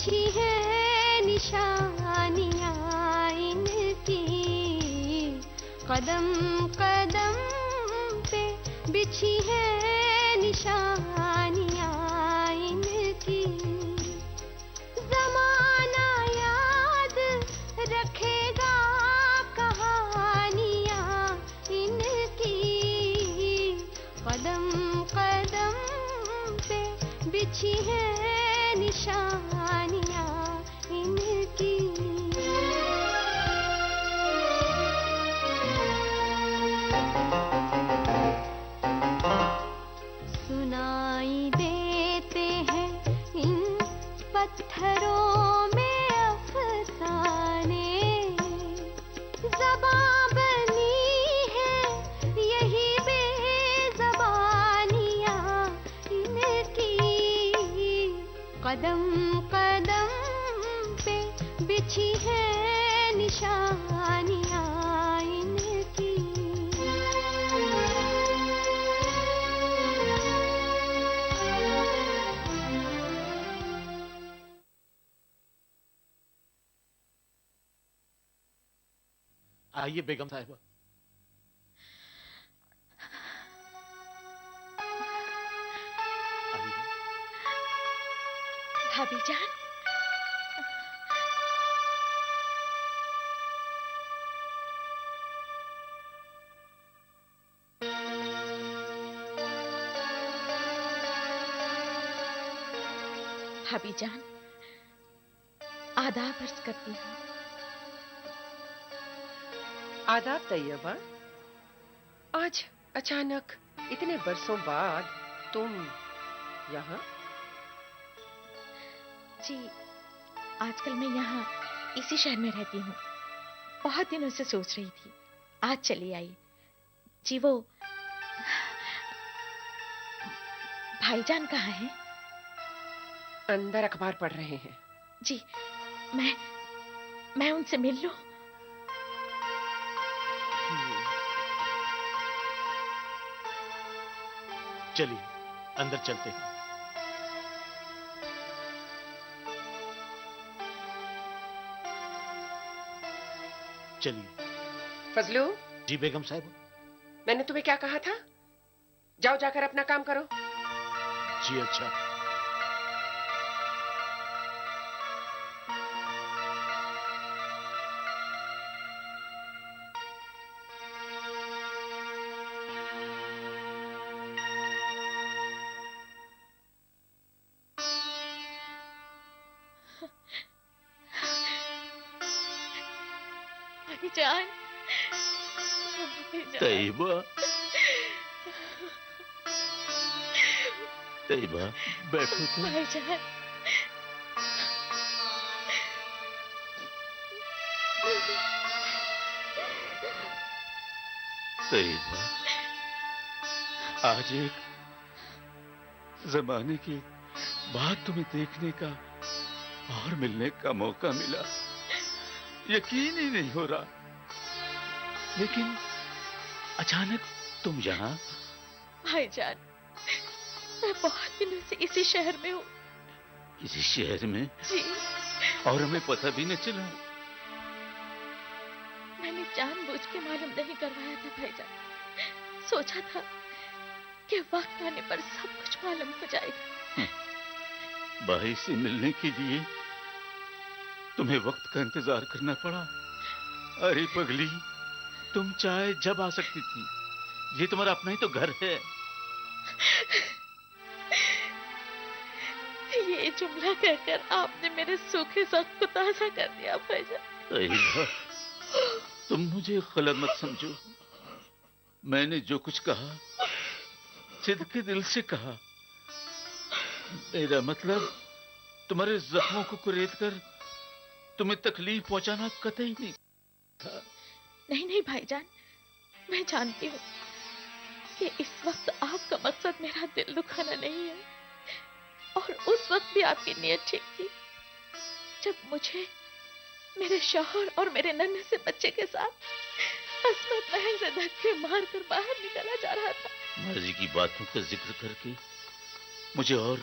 बिछी है निशानियां इनकी, कदम कदम पे बिछी है निशानियां इनकी। जमाना याद रखेगा कहानियां इनकी, कदम कदम पे बिछी है निशानियां इनकी। सुनाई देते हैं इन पत्थरों में अफसाने, ज़बां बनी है यही बेज़बानियां इनकी, कदम कदम पे बिछी है निशानियां इनकी। आइए बेगम साहिबा। आइए। भाभी जान, भाभी जान, आदाब अर्ज करती हूँ। आदाब तैयबा। आज अचानक इतने बरसों बाद तुम यहाँ? जी, आजकल मैं यहाँ इसी शहर में रहती हूँ। बहुत दिनों से सोच रही थी, आज चली आई। जी वो भाईजान कहाँ हैं? अंदर अखबार पढ़ रहे हैं। जी, मैं उनसे मिल लूं? चलिए अंदर चलते हैं। चलिए। फजलू। जी बेगम साहिबा। मैंने तुम्हें क्या कहा था? जाओ जाकर अपना काम करो। जी अच्छा। जान, तैयबा, तैयबा बैठो तो। भाईजान, तैयबा, आज एक जमाने के बाद तुम्हें देखने का और मिलने का मौका मिला। यकीन ही नहीं हो रहा। लेकिन अचानक तुम यहाँ? भाईजान, मैं बहुत दिनों से इसी शहर में हूँ। इसी शहर में? जी। और हमें पता भी न चला। मैंने जानबूझ के मालूम नहीं करवाया था भाईजान। सोचा था कि वक्त आने पर सब कुछ मालूम हो जाएगा। भाई से मिलने के लिए तुम्हें वक्त का इंतजार करना पड़ा। अरे पगली, तुम चाहे जब आ सकती थी। ये तुम्हारा अपना ही तो घर है। ये जुमला कहकर आपने मेरे सूखे शौक को ताजा कर दिया भाईजान। तुम मुझे गलत मत समझो। मैंने जो कुछ कहा सिद्ध के दिल से कहा। मेरा मतलब तुम्हारे जख्मों को कुरेद कर तुम्हें तकलीफ पहुंचाना कतई नहीं था। नहीं भाईजान, मैं जानती हूँ कि इस वक्त आपका मकसद मेरा दिल दुखाना नहीं है। और उस वक्त भी आपकी नीयत ठीक थी, जब मुझे मेरे शौहर और मेरे नन्हे से बच्चे के साथ अस्मत महल से धक्के मारकर बाहर निकाला जा रहा था। मर्जी की बातों का जिक्र करके मुझे और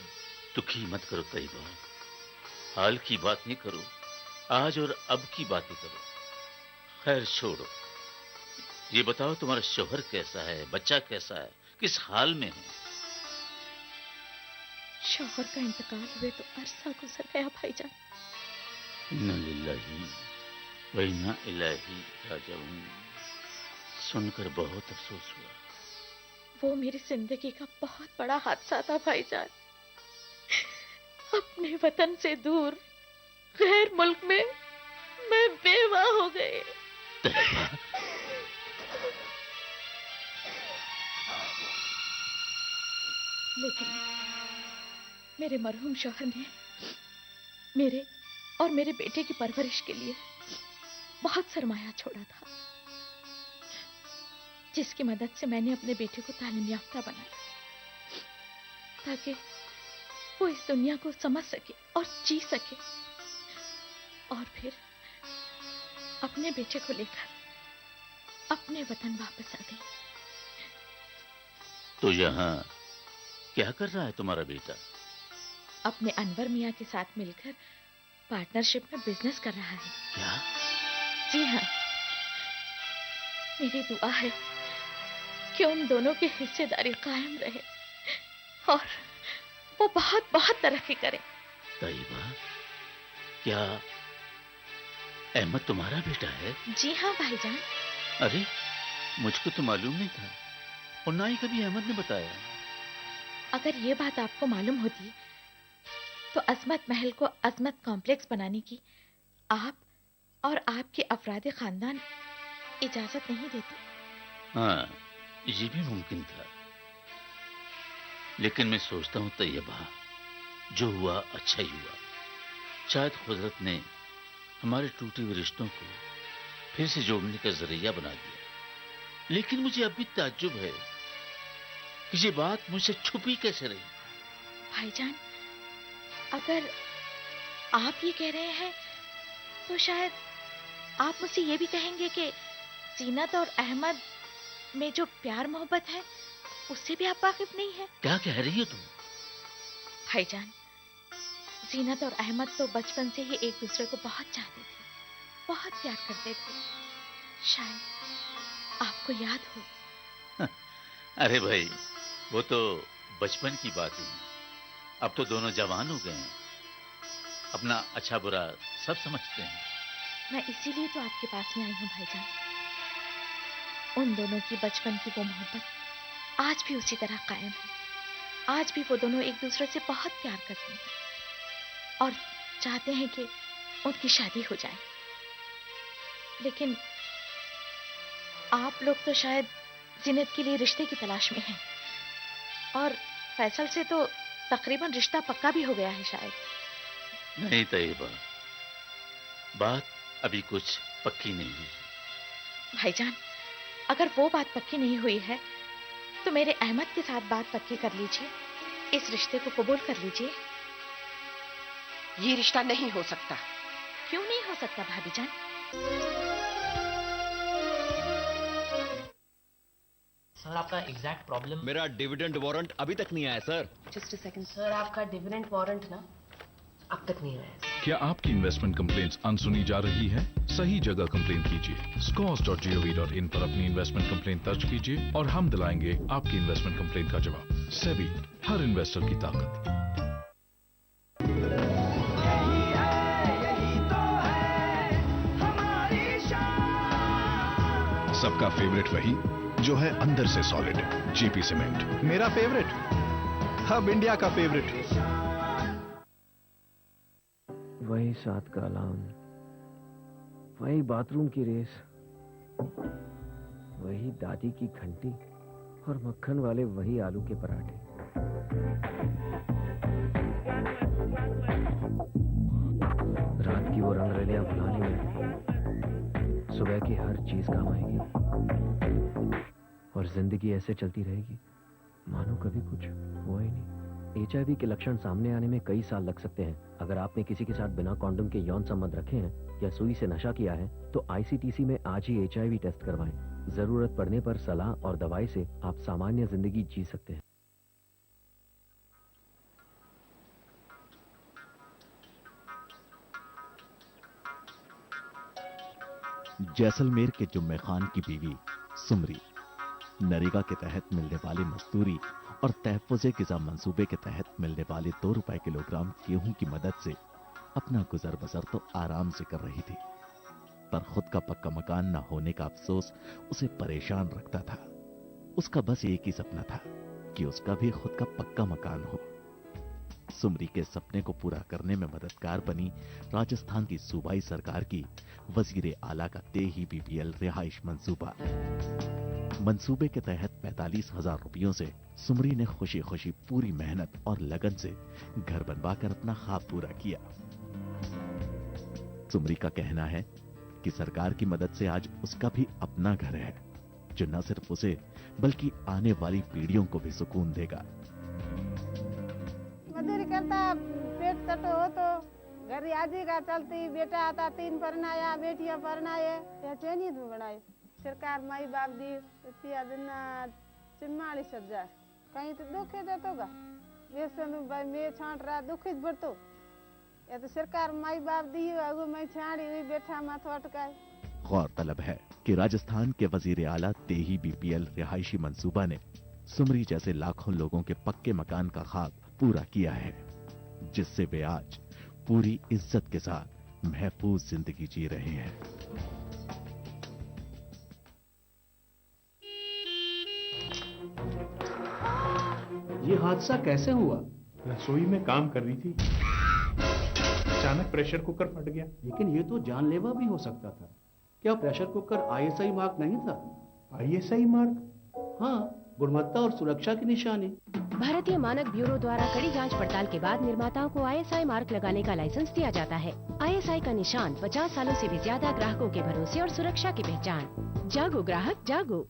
दुखी मत करो तैयबा। हाल की बात नहीं करो, आज और अब की बातें करो। खैर छोड़ो, ये बताओ तुम्हारा शौहर कैसा है, बच्चा कैसा है, किस हाल में है? शौहर का इंतकाल हुए तो अरसा गुजर गया भाईजान। इन्ना लिल्लाही व इन्ना इलैहि राजिऊन। सुनकर बहुत अफसोस हुआ। वो मेरी जिंदगी का बहुत बड़ा हादसा था भाईजान। अपने वतन से दूर गैर मुल्क में मैं बेवा हो गई। तैयबा, लेकिन मेरे मरहूम शौहर ने मेरे और मेरे बेटे की परवरिश के लिए बहुत सरमाया छोड़ा था, जिसकी मदद से मैंने अपने बेटे को तालीम याफ्ता बनाया ताकि वो इस दुनिया को समझ सके और जी सके, और फिर अपने बेटे को लेकर अपने वतन वापस आ गई। तो यहाँ क्या कर रहा है तुम्हारा बेटा? अपने अनवर मियाँ के साथ मिलकर पार्टनरशिप में बिजनेस कर रहा है। क्या? जी हाँ, मेरी दुआ है कि उन दोनों की हिस्सेदारी कायम रहे और वो बहुत बहुत तरक्की करे। तैयबा, क्या अहमद तुम्हारा बेटा है? जी हाँ भाईजान। अरे, मुझको तो मालूम नहीं था और ना ही कभी अहमद ने बताया। अगर ये बात आपको मालूम होती तो अजमत महल को अजमत कॉम्प्लेक्स बनाने की आप और आपके अफराद खानदान इजाजत नहीं देते। हाँ, ये भी मुमकिन था, लेकिन मैं सोचता हूँ तैयबा, जो हुआ अच्छा ही हुआ। शायद कुदरत ने हमारे टूटे हुए रिश्तों को फिर से जोड़ने का जरिया बना दिया। लेकिन मुझे अब भी ताज्जुब है कि ये बात मुझसे छुपी कैसे रही। भाईजान, अगर आप ये कह रहे हैं तो शायद आप मुझसे ये भी कहेंगे कि जीनत और अहमद में जो प्यार मोहब्बत है उससे भी आप वाकिफ नहीं है। क्या कह रही हो तुम? भाईजान, जीनत और अहमद तो बचपन से ही एक दूसरे को बहुत चाहते थे, बहुत प्यार करते थे। शायद आपको याद हो। अरे भाई, वो तो बचपन की बात है। अब तो दोनों जवान हो गए हैं, अपना अच्छा बुरा सब समझते हैं। मैं इसीलिए तो आपके पास में आई हूँ भाईजान। उन दोनों की बचपन की वो मोहब्बत आज भी उसी तरह कायम है। आज भी वो दोनों एक दूसरे से बहुत प्यार करते हैं और चाहते हैं कि उनकी शादी हो जाए। लेकिन आप लोग तो शायद जिन्नत के लिए रिश्ते की तलाश में हैं और फैसल से तो तकरीबन रिश्ता पक्का भी हो गया है शायद। नहीं तैयबा, बात अभी कुछ पक्की नहीं हुई। भाईजान, अगर वो बात पक्की नहीं हुई है तो मेरे अहमद के साथ बात पक्की कर लीजिए, इस रिश्ते को कबूल कर लीजिए। ये रिश्ता नहीं हो सकता। क्यों नहीं हो सकता भाभी जान? सर, आपका एग्जैक्ट प्रॉब्लम? मेरा डिविडेंड वारंट अभी तक नहीं आया sir. Just a second sir, आपका डिविडेंड वारंट ना अब तक नहीं आया। क्या आपकी इन्वेस्टमेंट कंप्लेंट्स अनसुनी जा रही है? सही जगह कंप्लेंट कीजिए। scores.gov.in पर अपनी इन्वेस्टमेंट कंप्लेंट दर्ज कीजिए और हम दिलाएंगे आपकी इन्वेस्टमेंट कंप्लेंट का जवाब। सेबी, हर इन्वेस्टर की ताकत। सबका फेवरेट वही जो है अंदर से सॉलिड। जेपी सीमेंट मेरा फेवरेट, अब इंडिया का फेवरेट। वही 7 का अलार्म, वही बाथरूम की रेस, वही दादी की घंटी और मक्खन वाले वही आलू के पराठे। रात की वो रंगरलियां भुलाने में सुबह की हर चीज काम आएगी और जिंदगी ऐसे चलती रहेगी मानो कभी कुछ हुआ ही नहीं। HIV के लक्षण सामने आने में कई साल लग सकते हैं। अगर आपने किसी के साथ बिना कॉन्डोम के यौन संबंध रखे हैं या सुई से नशा किया है तो ICTC में आज ही HIV टेस्ट करवाएं। जरूरत पड़ने पर सलाह और दवाई से आप सामान्य जिंदगी जी सकते हैं। जैसलमेर के जुम्मे खान की बीवी सुमरी नरेगा के तहत मिलने वाली मजदूरी और तहफ़्फ़ुज़े ग़िज़ा मंसूबे के तहत मिलने वाले 2 रुपए किलोग्राम गेहूं की मदद से अपना गुजर बसर तो आराम से कर रही थी, पर खुद का पक्का मकान न होने का अफसोस उसे परेशान रखता था। उसका बस एक ही सपना था कि उसका भी खुद का पक्का मकान हो। सुमरी के सपने को पूरा करने में मददगार बनी राजस्थान की सूबाई सरकार की वजीर आला का तेही बीपीएल रिहाइश मंसूबा। मंसूबे के तहत 45,000 रुपयों से सुमरी ने खुशी खुशी पूरी मेहनत और लगन से घर बनवाकर अपना ख्वाब पूरा किया। सुमरी का कहना है कि सरकार की मदद से आज उसका भी अपना घर है, जो न सिर्फ उसे बल्कि आने वाली पीढ़ियों को भी सुकून देगा। मजदूरी करता पेट कटो हो तो घर आजी का चलती, बेटा आता 3 परनाया, बेटियां परनाए, चैनी धू बनाए। सरकार माई बाप दी रुपया देना 44,000, कहीं तो दुखे देतो गा वेसन भाई मैं छांट रहा दुखित बढ़तो, या तो सरकार माई बाप दी अगो मैं छाड़ी हुई बैठा माथो अटकाए। गौरतलब है कि राजस्थान के वजीर आला तेही बीपीएल रिहायशी मंसूबा ने सुमरी जैसे लाखों लोगों के पक्के मकान का ख्वाब पूरा किया है, जिससे वे आज पूरी इज्जत के साथ महफूज जिंदगी जी रहे हैं। ये हादसा कैसे हुआ? रसोई में काम कर रही थी, अचानक प्रेशर कुकर फट गया। लेकिन ये तो जानलेवा भी हो सकता था। क्या प्रेशर कुकर आईएसआई मार्क नहीं था? ISI mark? हाँ, गुणवत्ता और सुरक्षा की निशानी। भारतीय मानक ब्यूरो द्वारा कड़ी जांच पड़ताल के बाद निर्माताओं को आईएसआई मार्क लगाने का लाइसेंस दिया जाता है। आईएसआई का निशान 50 सालों से भी ज्यादा ग्राहकों के भरोसे और सुरक्षा की पहचान। जागो ग्राहक जागो।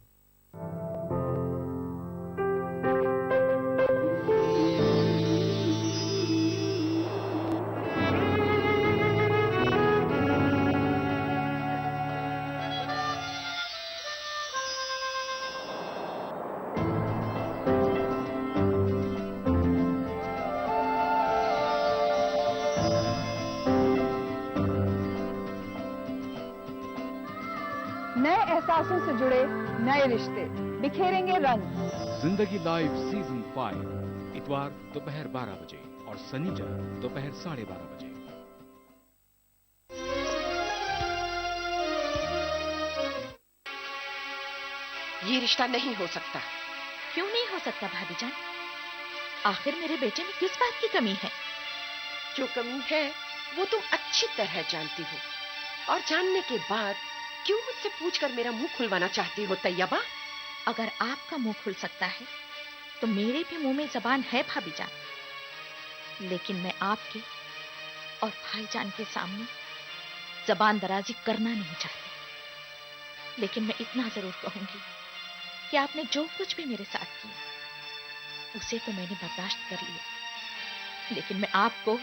नए एहसासों से जुड़े नए रिश्ते बिखेरेंगे रंग। जिंदगी लाइव सीजन 5 इतवार दोपहर 12 बजे और शनिवार दोपहर 12:30 बजे। ये रिश्ता नहीं हो सकता। क्यों नहीं हो सकता भाभी जान? आखिर मेरे बेटे में किस बात की कमी है? जो कमी है वो तुम अच्छी तरह जानती हो, और जानने के बाद क्यों मुझसे पूछकर मेरा मुंह खुलवाना चाहती हो तैयबा? अगर आपका मुंह खुल सकता है तो मेरे भी मुंह में जबान है भाभी जान, लेकिन मैं आपके और भाईजान के सामने जबान दराजी करना नहीं चाहती। लेकिन मैं इतना जरूर कहूंगी कि आपने जो कुछ भी मेरे साथ किया उसे तो मैंने बर्दाश्त कर लिया, लेकिन मैं आपको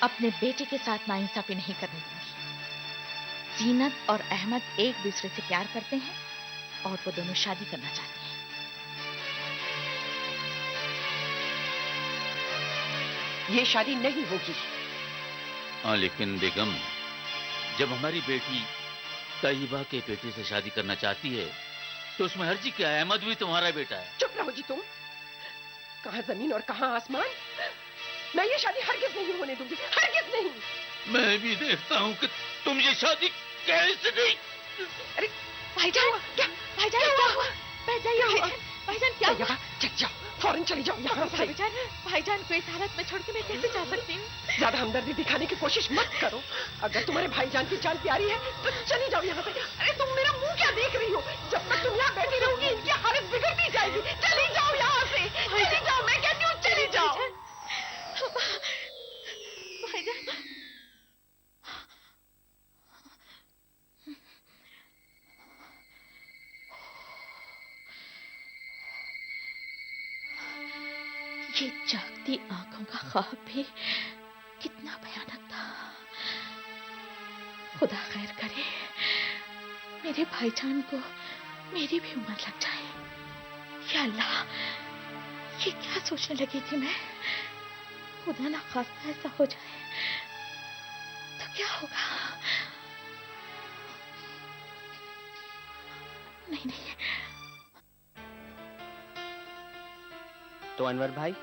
अपने बेटे के साथ नाइंसाफी नहीं करने दूंगी। जीनत और अहमद एक दूसरे से प्यार करते हैं और वो दोनों शादी करना चाहते हैं। ये शादी नहीं होगी। हाँ, लेकिन बेगम, जब हमारी बेटी तैयबा के बेटे से शादी करना चाहती है तो उसमें हर्जी क्या है? अहमद भी तुम्हारा बेटा है। चुप रहो जी तुम। कहाँ जमीन और कहाँ आसमान। मैं ये शादी हरगिज नहीं होने दूंगी, हरगिज नहीं। मैं भी देखता हूँ कि तुम ये शादी कैसे नहीं। अरे भाईजान, क्या भाईजान क्या हुआ? बैठ जाइए भाईजान, क्या हुआ? चल जाओ, फौरन चली जाओ यहाँ से। भाईजान को इस हालत में छोड़ के मैं कैसे जा सकती हूँ? ज्यादा हमदर्दी दिखाने की कोशिश मत करो। अगर तुम्हारे भाईजान की जान प्यारी है तो चली जाओ यहाँ से। अरे तुम मेरा मुंह क्या देख रही हो? जब तक तुम यहाँ बैठी रहोगी इनकी हालत बिगड़ती जाएगी। चली जाओ यहाँ से, चली जाओ, मैं कहती हूँ चली जाओ। भाईजान, ये जागती आंखों का ख्वाब भी कितना भयानक था। खुदा खैर करे मेरे भाईजान को मेरी भी उम्र लग जाए। या अल्लाह, ये क्या सोचने लगी थी मैं? खुदा ना खास्ता ऐसा हो जाए तो क्या होगा? नहीं नहीं। तो अनवर भाई,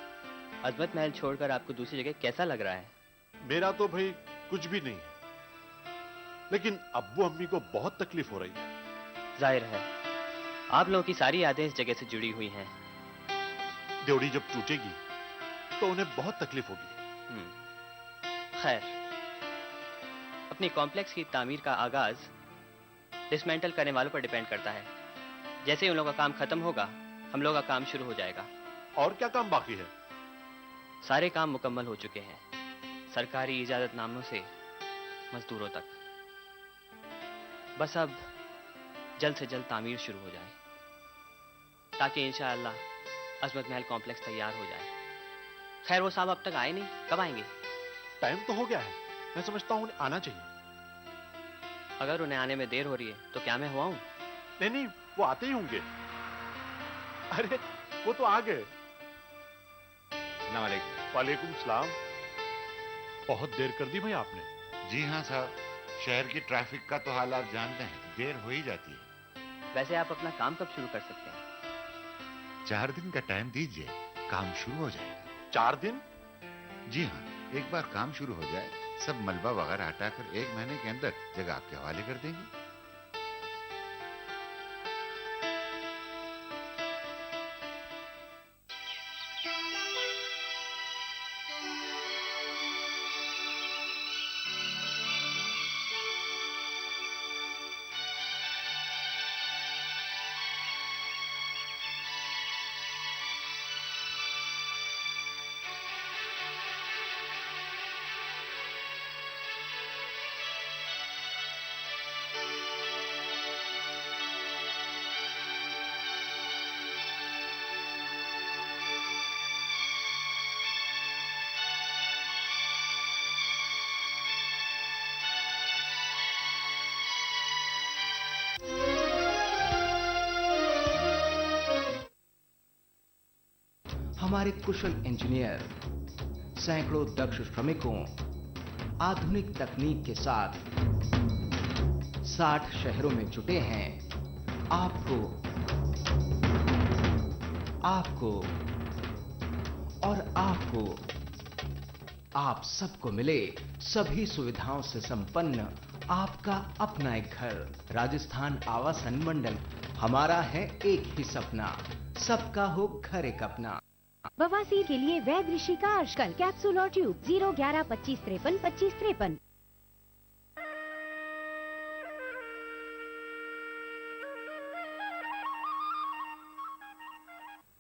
अजमत महल छोड़कर आपको दूसरी जगह कैसा लग रहा है? मेरा तो भाई कुछ भी नहीं है, लेकिन अब्बू अम्मी को बहुत तकलीफ हो रही है। जाहिर है आप लोगों की सारी यादें इस जगह से जुड़ी हुई हैं। ड्योढ़ी जब टूटेगी तो उन्हें बहुत तकलीफ होगी। खैर, अपनी कॉम्प्लेक्स की तामीर का आगाज डिसमेंटल करने वालों पर डिपेंड करता है। जैसे ही उन लोगों का काम खत्म होगा, हम लोगों का काम शुरू हो जाएगा। और क्या काम बाकी है? सारे काम मुकम्मल हो चुके हैं, सरकारी इजाजतनामों से मजदूरों तक। बस अब जल्द से जल्द तामीर शुरू हो जाए, ताकि इंशाअल्लाह अजमत महल कॉम्प्लेक्स तैयार हो जाए। खैर, वो साहब अब तक आए नहीं, कब आएंगे? टाइम तो हो गया है, मैं समझता हूँ उन्हें आना चाहिए। अगर उन्हें आने में देर हो रही है तो क्या मैं हुआ हूं? नहीं नहीं, वो आते ही होंगे। अरे वो तो आ गए। वालेकुम सलाम। बहुत देर कर दी भाई आपने। जी हाँ साहब, शहर की ट्रैफिक का तो हाल आप जानते हैं, देर हो ही जाती है। वैसे आप अपना काम कब शुरू कर सकते हैं? 4 दिन का टाइम दीजिए, काम शुरू हो जाएगा। 4 दिन? जी हाँ, एक बार काम शुरू हो जाए, सब मलबा वगैरह हटाकर 1 महीने के अंदर जगह आपके हवाले कर देंगे। हमारे कुशल इंजीनियर, सैकड़ों दक्ष श्रमिकों, आधुनिक तकनीक के साथ 60 शहरों में जुटे हैं। आपको और आपको, आप सबको मिले सभी सुविधाओं से संपन्न आपका अपना एक घर। राजस्थान आवासन मंडल, हमारा है एक ही सपना, सबका हो घर एक अपना। बवासीर के लिए वैध ऋषि का आजकल कैप्सूल और ट्यूब 011 25 53 25 53।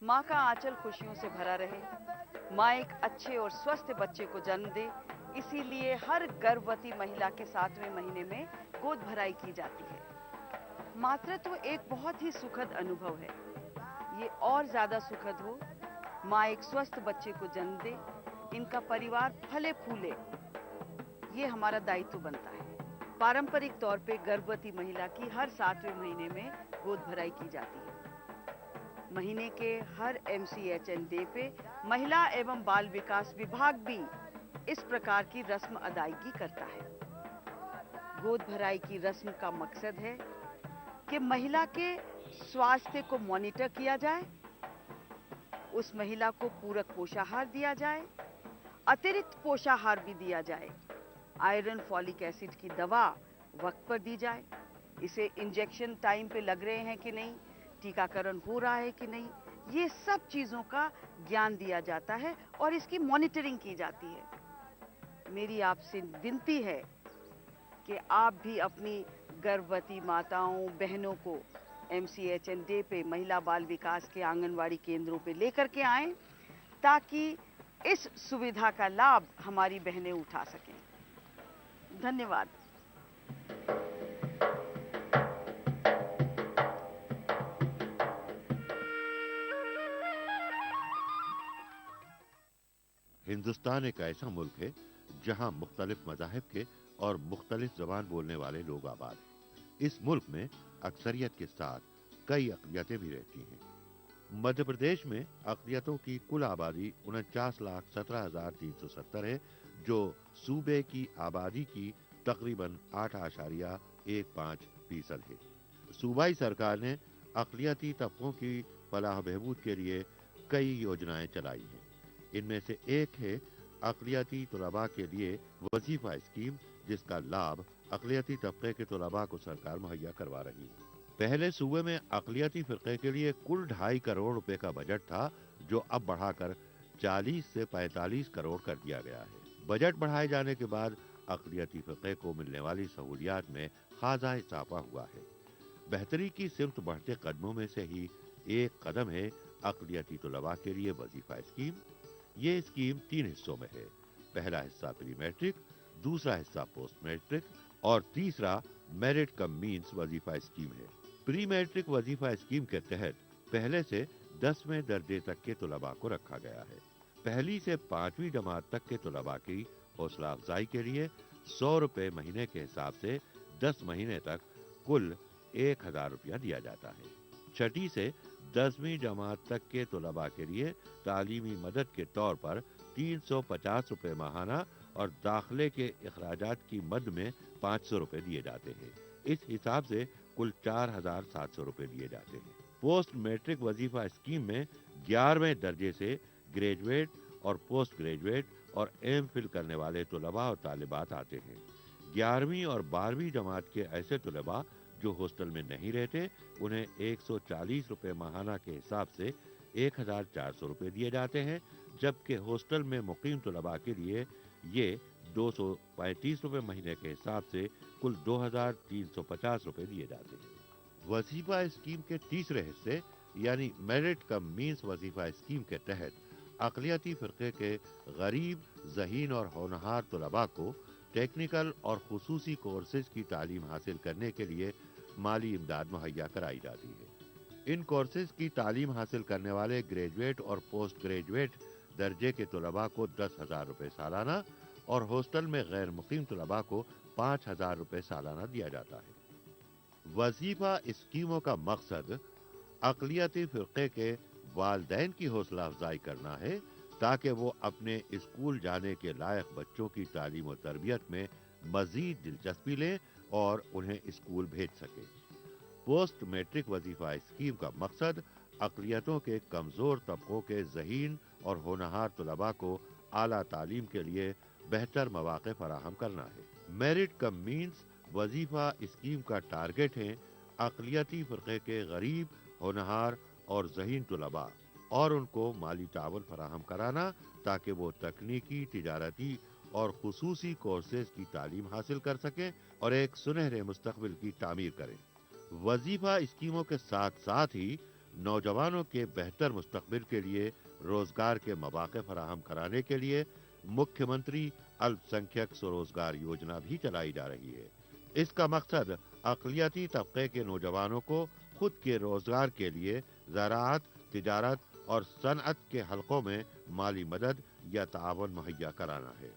माँ का आंचल खुशियों से भरा रहे, माँ एक अच्छे और स्वस्थ बच्चे को जन्म दे, इसीलिए हर गर्भवती महिला के 7वें महीने में गोद भराई की जाती है। मातृत्व एक बहुत ही सुखद अनुभव है। ये और ज्यादा सुखद हो, माँ एक स्वस्थ बच्चे को जन्म दे, इनका परिवार फले फूले, ये हमारा दायित्व बनता है। पारंपरिक तौर पे गर्भवती महिला की हर 7वें महीने में गोद भराई की जाती है। महीने के हर MCHN डे पे महिला एवं बाल विकास विभाग भी इस प्रकार की रस्म अदायगी करता है। गोद भराई की रस्म का मकसद है कि महिला के स्वास्थ्य को मॉनिटर किया जाए, उस महिला को पूरक पोषाहार दिया जाए, अतिरिक्त पोषाहार भी दिया जाए, आयरन फॉलिक एसिड की दवा वक्त पर दी जाए, इसे इंजेक्शन टाइम पे लग रहे हैं कि नहीं, टीकाकरण हो रहा है कि नहीं, ये सब चीजों का ज्ञान दिया जाता है और इसकी मॉनिटरिंग की जाती है। मेरी आपसे विनती है कि आप भी अपनी गर्भवती माताओं बहनों को MCHN डे पे महिला बाल विकास के आंगनवाड़ी केंद्रों पे लेकर के आएं, ताकि इस सुविधा का लाभ हमारी बहनें उठा सकें। धन्यवाद। हिंदुस्तान एक ऐसा मुल्क है जहां मुख्तलिफ मज़ाहिब के और मुख्तलिफ ज़बान बोलने वाले लोग आबाद हैं। इस मुल्क में अक्सरियत के साथ कई अक़लियतें भी रहती हैं। मध्य प्रदेश में अक़लियतों की कुल आबादी 49,17,370 है, जो सूबे की आबादी की तकरीबन 8.15% है। सूबाई सरकार ने अक़लियती तबकों की फलाह बहबूद के लिए कई योजनाएं चलाई हैं। इनमें से एक है अक़लियती तुलबा के लिए वजीफा स्कीम, जिसका लाभ अक़लियती तबके के तुलबा को सरकार मुहैया करवा रही है। पहले सूबे में अक़लियती फ़िरक़े के लिए कुल 2.5 करोड़ रुपए का बजट था, जो अब बढ़ाकर 40 से 45 करोड़ कर दिया गया है। बजट बढ़ाए जाने के बाद अक़लियती फ़िरक़े को मिलने वाली सहूलियात में खासा इजाफा हुआ है। बेहतरी की सिमत बढ़ते कदमों में से ही एक कदम है अक़लियती तुलबा के लिए वजीफा स्कीम। ये स्कीम 3 हिस्सों में है। पहला हिस्सा प्री मैट्रिक, दूसरा हिस्सा पोस्ट मैट्रिक और तीसरा मेरिट कम मीन्स वजीफा स्कीम है। प्री मैट्रिक वजीफा स्कीम के तहत पहले से 10वें दर्जे तक के तुलबा को रखा गया है। पहली से 5वीं जमात तक के तुलबा की हौसला अफजाई के लिए 100 रुपए महीने के हिसाब से 10 महीने तक कुल 1000 रुपया दिया जाता है। छठी से 10वीं जमात तक के तुलबा के लिए तालीमी मदद के तौर पर 350 रुपए माहाना और दाखिले के अखराजात की मद में 500 रुपए दिए जाते हैं। इस हिसाब से कुल 4700 रुपए दिए जाते हैं। पोस्ट मैट्रिक वजीफा स्कीम में 11वें दर्जे से ग्रेजुएट और पोस्ट ग्रेजुएट और एमफिल करने वाले तुलबा और तालिबात आते हैं। 11वीं और 12वीं जमात के ऐसे तुलबा जो हॉस्टल में नहीं रहते, उन्हें 140 रुपए माहाना के हिसाब से 1400 रुपए दिए जाते हैं, जबकि हॉस्टल में मुकीम तुलबा के लिए ये 235 रुपए महीने के हिसाब से कुल 2350 रुपए दिए जाते हैं। वजीफा स्कीम के तीसरे हिस्से यानी मेरिट कम मीन्स वजीफा स्कीम के तहत अक़लियती फ़िरक़े के गरीब, ज़हीन और होनहार तुलबा को टेक्निकल और खुसूसी कोर्सेज की तालीम हासिल करने के लिए माली इमदाद मुहैया कराई जाती है। इन कोर्सेज की तालीम हासिल करने वाले ग्रेजुएट और पोस्ट ग्रेजुएट दर्जे के तुलबा को 10,000 रुपए सालाना और हॉस्टल में गैर मुकीम तुलबा को 5,000 रुपए सालाना दिया जाता है। वजीफा स्कीमों का मकसद अक़लियती फ़िरक़े के वालिदैन की हौसला अफजाई करना है, ताकि वो अपने स्कूल जाने के लायक बच्चों की तालीम और तरबियत में मजीद दिलचस्पी लें और उन्हें स्कूल भेज सकें। पोस्ट मैट्रिक वजीफा स्कीम का मकसद अक़लियतों के कमज़ोर तबकों के ज़हीन और होनहार तुलबा को आला तालीम के लिए बेहतर मौक़े फराहम करना है। मेरिट कम मीन्स वजीफा स्कीम का टारगेट है अक़लियती फ़िरक़े के गरीब, होनहार और ज़हीन तुलबा और उनको माली तावन फराहम कराना, ताकि वो तकनीकी, तिजारती और खुसूसी कोर्सेज की तालीम हासिल कर सकें और एक सुनहरे मुस्तक़बिल की तामीर करें। वजीफा स्कीमों के साथ साथ ही नौजवानों के बेहतर मुस्तक़बिल के लिए रोजगार के मौक़े फराहम कराने के लिए मुख्यमंत्री अल्पसंख्यक स्वरोजगार योजना भी चलाई जा रही है। इसका मकसद अक़लियती तबके के नौजवानों को खुद के रोजगार के लिए ज़राअत, तिजारत और सनअत के हलकों में माली मदद या तावन मुहैया कराना है।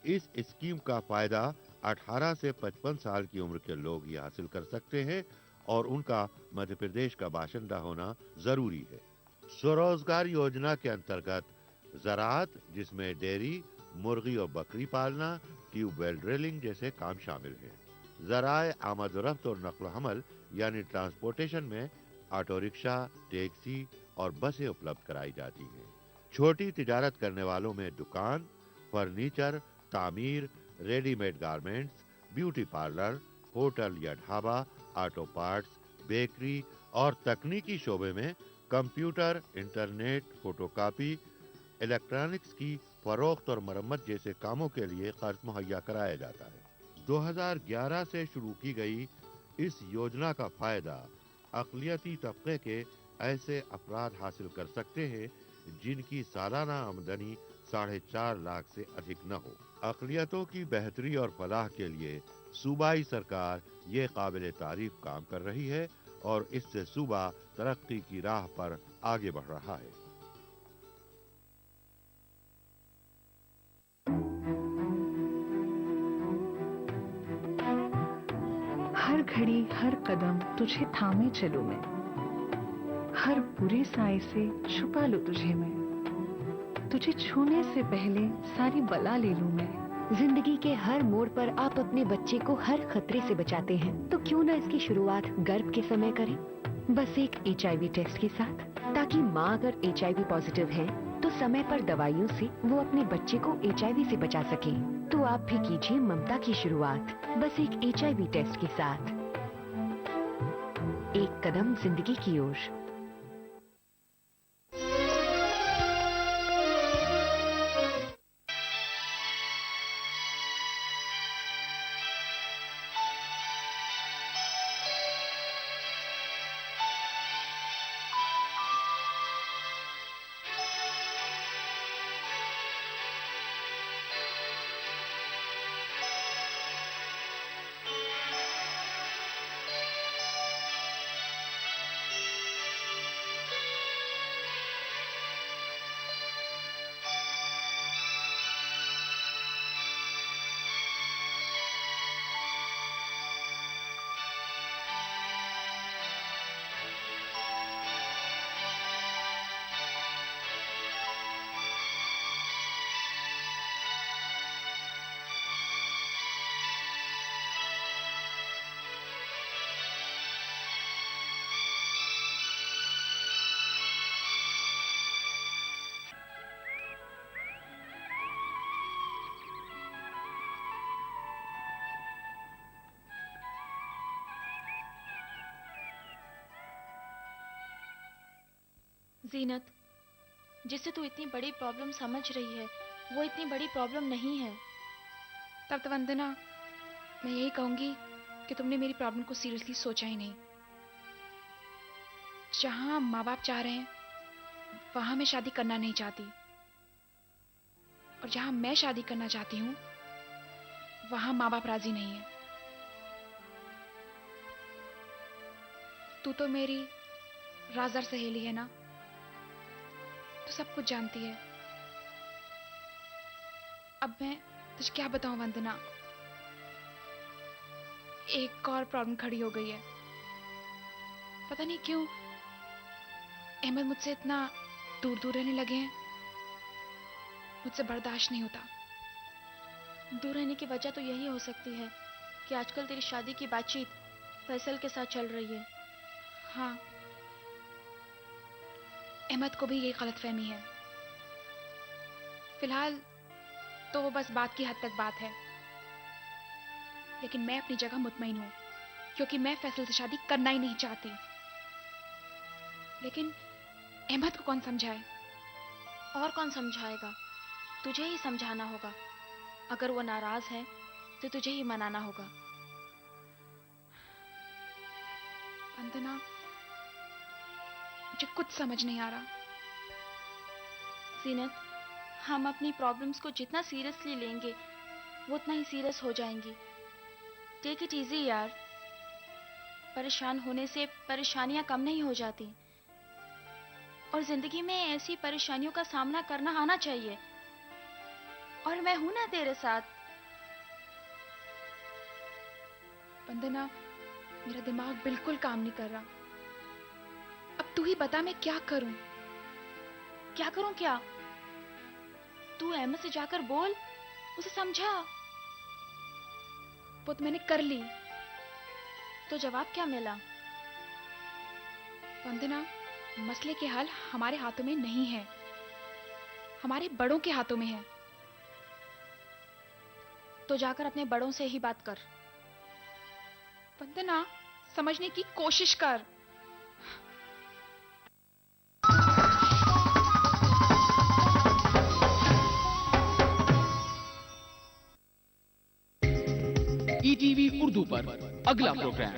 इस स्कीम का फ़ायदा 18 से 55 साल की उम्र के लोग ही हासिल कर सकते हैं और उनका मध्य प्रदेश का बाशिंदा होना जरूरी है। स्वरोजगार योजना के अंतर्गत ज़राअत, जिसमें डेयरी, मुर्गी और बकरी पालना, ट्यूबवेल ड्रिलिंग जैसे काम शामिल हैं। ज़राए आमद व रफ्त और नक़्ल हमल यानी ट्रांसपोर्टेशन में ऑटो रिक्शा, टैक्सी और बसें उपलब्ध कराई जाती हैं। छोटी तिजारत करने वालों में दुकान, फर्नीचर, तामीर, readymade garments, beauty parlour, hotel या ढाबा, ऑटो पार्ट्स, बेकरी और तकनीकी शोबे में कंप्यूटर, इंटरनेट, फोटोकॉपी, इलेक्ट्रॉनिक्स की फरोख्त और मरम्मत जैसे कामों के लिए कर्ज मुहैया कराया जाता है। 2011 से शुरू की गई इस योजना का फायदा अक़लियती तबके के ऐसे अफराद हासिल कर सकते हैं जिनकी सालाना आमदनी 4.5 लाख से अधिक न हो। अक़लियतों की बेहतरी और फलाह के लिए सूबाई सरकार ये काबिल तारीफ काम कर रही है और इससे सूबा तरक्की की राह पर आगे बढ़ रहा है। हर घड़ी हर कदम तुझे थामे चलूं मैं, हर बुरे साए से छुपा लूं तुझे मैं, तुझे छूने से पहले सारी बला ले लूं मैं। जिंदगी के हर मोड़ पर आप अपने बच्चे को हर खतरे से बचाते हैं, तो क्यों ना इसकी शुरुआत गर्भ के समय करें। बस एक HIV टेस्ट के साथ, ताकि माँ अगर HIV पॉजिटिव है तो समय पर दवाइयों से वो अपने बच्चे को HIV से बचा सके। तो आप भी कीजिए ममता की शुरुआत बस एक HIV टेस्ट के साथ। एक कदम जिंदगी की ओर। जीनत, जिसे तू इतनी बड़ी प्रॉब्लम समझ रही है वो इतनी बड़ी प्रॉब्लम नहीं है। तब तो वंदना, मैं यही कहूंगी कि तुमने मेरी प्रॉब्लम को सीरियसली सोचा ही नहीं। जहां माँ बाप चाह रहे हैं वहां मैं शादी करना नहीं चाहती, और जहां मैं शादी करना चाहती हूँ वहां माँ बाप राजी नहीं है। तू तो मेरी राजदार सहेली है ना, तो सब कुछ जानती है। अब मैं तुझे क्या बताऊं वंदना, एक और प्रॉब्लम खड़ी हो गई है। पता नहीं क्यों अहमद मुझसे इतना दूर दूर रहने लगे हैं, मुझसे बर्दाश्त नहीं होता। दूर रहने की वजह तो यही हो सकती है कि आजकल तेरी शादी की बातचीत फैसल के साथ चल रही है। हाँ, अहमद को भी यही गलतफहमी है। फिलहाल तो वो बस बात की हद तक बात है, लेकिन मैं अपनी जगह मुतमईन हूं, क्योंकि मैं फैसल से शादी करना ही नहीं चाहती। लेकिन अहमद को कौन समझाए? और कौन समझाएगा? तुझे ही समझाना होगा। अगर वो नाराज है तो तुझे ही मनाना होगा। वंदना, मुझे कुछ समझ नहीं आ रहा। जीनत, हम अपनी प्रॉब्लम्स को जितना सीरियसली लेंगे वो उतना ही सीरियस हो जाएंगी। टेक इट इजी यार। परेशान होने से परेशानियां कम नहीं हो जाती, और जिंदगी में ऐसी परेशानियों का सामना करना आना चाहिए, और मैं हूं ना तेरे साथ। वंदना, मेरा दिमाग बिल्कुल काम नहीं कर रहा। अब तू ही बता मैं क्या करूं? क्या करूं क्या? तू अहमद से जाकर बोल, उसे समझा। वो तो मैंने कर ली। तो जवाब क्या मिला? वंदना, मसले के हल हमारे हाथों में नहीं है, हमारे बड़ों के हाथों में है। तो जाकर अपने बड़ों से ही बात कर। वंदना, समझने की कोशिश कर। ETV उर्दू पर अगला प्रोग्राम